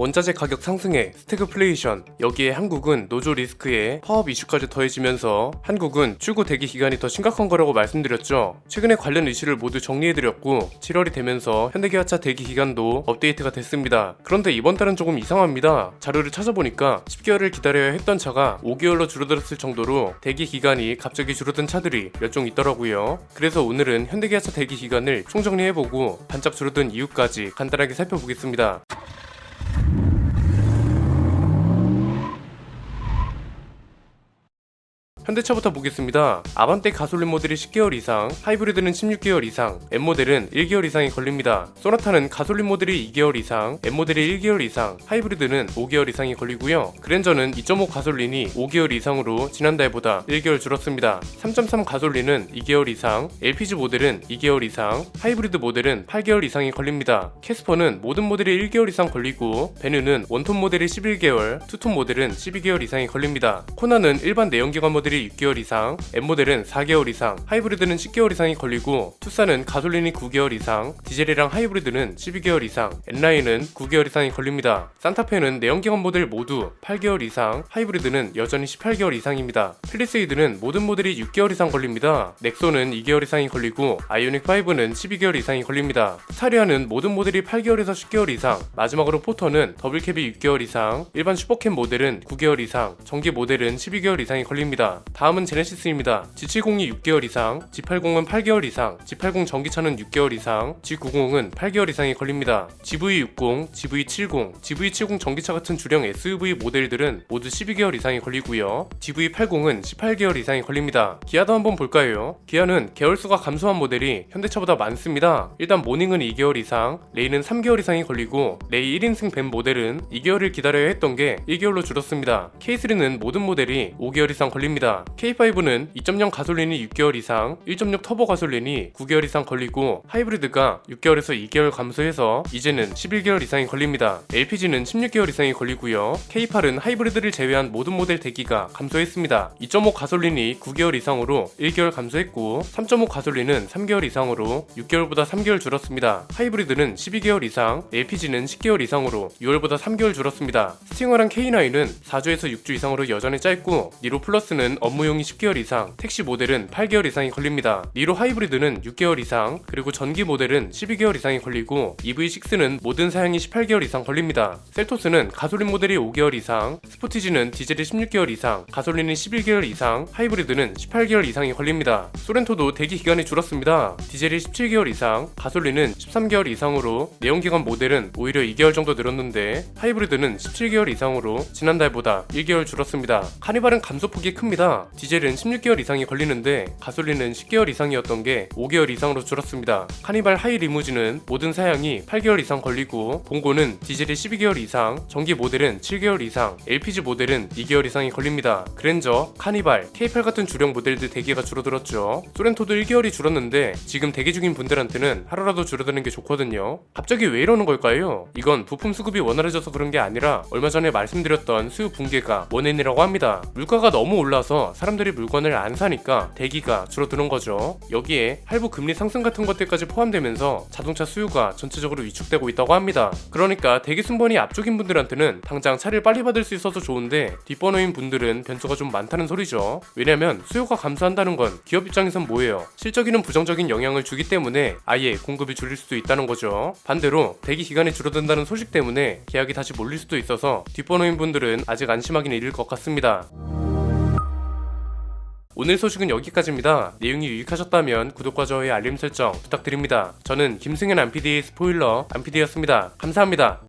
원자재 가격 상승에 스태그플레이션, 여기에 한국은 노조 리스크에 파업 이슈까지 더해지면서 한국은 출고 대기 기간이 더 심각한 거라고 말씀드렸죠. 최근에 관련 이슈를 모두 정리해드렸고 7월이 되면서 현대기아차 대기 기간도 업데이트가 됐습니다. 그런데 이번 달은 조금 이상합니다. 자료를 찾아보니까 10개월을 기다려야 했던 차가 5개월로 줄어들었을 정도로 대기 기간이 갑자기 줄어든 차들이 몇 종 있더라고요. 그래서 오늘은 현대기아차 대기 기간을 총정리해보고 반짝 줄어든 이유까지 간단하게 살펴보겠습니다. 현대차부터 보겠습니다. 아반떼 가솔린 모델이 10개월 이상, 하이브리드는 16개월 이상, M모델은 1개월 이상이 걸립니다. 소나타는 가솔린 모델이 2개월 이상, M모델이 1개월 이상, 하이브리드는 5개월 이상이 걸리고요. 그랜저는 2.5 가솔린이 5개월 이상으로 지난달보다 1개월 줄었습니다. 3.3 가솔린은 2개월 이상, LPG 모델은 2개월 이상, 하이브리드 모델은 8개월 이상이 걸립니다. 캐스퍼는 모든 모델이 1개월 이상 걸리고, 베누는 원톤 모델이 11개월, 투톤 모델은 12개월 이상이 걸립니다. 코나는 일반 내연기관 모델이 6개월 이상, M모델은 4개월 이상, 하이브리드는 10개월 이상이 걸리고, 투싼은 가솔린이 9개월 이상, 디젤이랑 하이브리드는 12개월 이상, N라인은 9개월 이상이 걸립니다. 산타페는 내연기관 모델 모두 8개월 이상, 하이브리드는 여전히 18개월 이상입니다. 필리세이드는 모든 모델이 6개월 이상 걸립니다. 넥소는 2개월 이상이 걸리고, 아이오닉5는 12개월 이상이 걸립니다. 스타리아는 모든 모델이 8개월에서 10개월 이상, 마지막으로 포터는 더블캡이 6개월 이상, 일반 슈퍼캡 모델은 9개월 이상, 전기 모델은 12개월 이상이 걸립니다. 다음은 제네시스입니다. G70이 6개월 이상, G80은 8개월 이상, G80 전기차는 6개월 이상, G90은 8개월 이상이 걸립니다. GV60, GV70, GV70 전기차 같은 주령 SUV 모델들은 모두 12개월 이상이 걸리고요. GV80은 18개월 이상이 걸립니다. 기아도 한번 볼까요? 기아는 계열수가 감소한 모델이 현대차보다 많습니다. 일단 모닝은 2개월 이상, 레이는 3개월 이상이 걸리고, 레이 1인승 벤 모델은 2개월을 기다려야 했던 게 1개월로 줄었습니다. K3는 모든 모델이 5개월 이상 걸립니다. K5는 2.0 가솔린이 6개월 이상, 1.6 터보 가솔린이 9개월 이상 걸리고, 하이브리드가 6개월에서 2개월 감소해서 이제는 11개월 이상이 걸립니다. LPG는 16개월 이상이 걸리고요. K8은 하이브리드를 제외한 모든 모델 대기가 감소했습니다. 2.5 가솔린이 9개월 이상으로 1개월 감소했고, 3.5 가솔린은 3개월 이상으로 6개월보다 3개월 줄었습니다. 하이브리드는 12개월 이상, LPG는 10개월 이상으로 6월보다 3개월 줄었습니다. 스팅어랑 K9은 4주에서 6주 이상으로 여전히 짧고, 니로 플러스는 업무용이 10개월 이상, 택시 모델은 8개월 이상이 걸립니다. 니로 하이브리드는 6개월 이상, 그리고 전기 모델은 12개월 이상이 걸리고, EV6는 모든 사양이 18개월 이상 걸립니다. 셀토스는 가솔린 모델이 5개월 이상, 스포티지는 디젤이 16개월 이상, 가솔린이 11개월 이상, 하이브리드는 18개월 이상이 걸립니다. 소렌토도 대기 기간이 줄었습니다. 디젤이 17개월 이상, 가솔린은 13개월 이상으로, 내연기관 모델은 오히려 2개월 정도 늘었는데, 하이브리드는 17개월 이상으로 지난달보다 1개월 줄었습니다. 카니발은 감소폭이 큽니다. 디젤은 16개월 이상이 걸리는데 가솔린은 10개월 이상이었던 게 5개월 이상으로 줄었습니다. 카니발 하이 리무진은 모든 사양이 8개월 이상 걸리고, 봉고는 디젤이 12개월 이상, 전기 모델은 7개월 이상, LPG 모델은 2개월 이상이 걸립니다. 그랜저, 카니발, K8 같은 주력 모델들 대기가 줄어들었죠. 소렌토도 1개월이 줄었는데 지금 대기 중인 분들한테는 하루라도 줄어드는 게 좋거든요. 갑자기 왜 이러는 걸까요? 이건 부품 수급이 원활해져서 그런 게 아니라 얼마 전에 말씀드렸던 수요 붕괴가 원인이라고 합니다. 물가가 너무 올라서 사람들이 물건을 안 사니까 대기가 줄어드는 거죠. 여기에 할부 금리 상승 같은 것들까지 포함되면서 자동차 수요가 전체적으로 위축되고 있다고 합니다. 그러니까 대기 순번이 앞쪽인 분들한테는 당장 차를 빨리 받을 수 있어서 좋은데, 뒷번호인 분들은 변수가 좀 많다는 소리죠. 왜냐면 수요가 감소한다는 건 기업 입장에선 뭐예요? 실적에는 부정적인 영향을 주기 때문에 아예 공급이 줄일 수도 있다는 거죠. 반대로 대기 기간이 줄어든다는 소식 때문에 계약이 다시 몰릴 수도 있어서 뒷번호인 분들은 아직 안심하기는 이를 것 같습니다. 오늘 소식은 여기까지입니다. 내용이 유익하셨다면 구독과 좋아요 알림 설정 부탁드립니다. 저는 김승현 안PD의 스포일러 안PD였습니다. 감사합니다.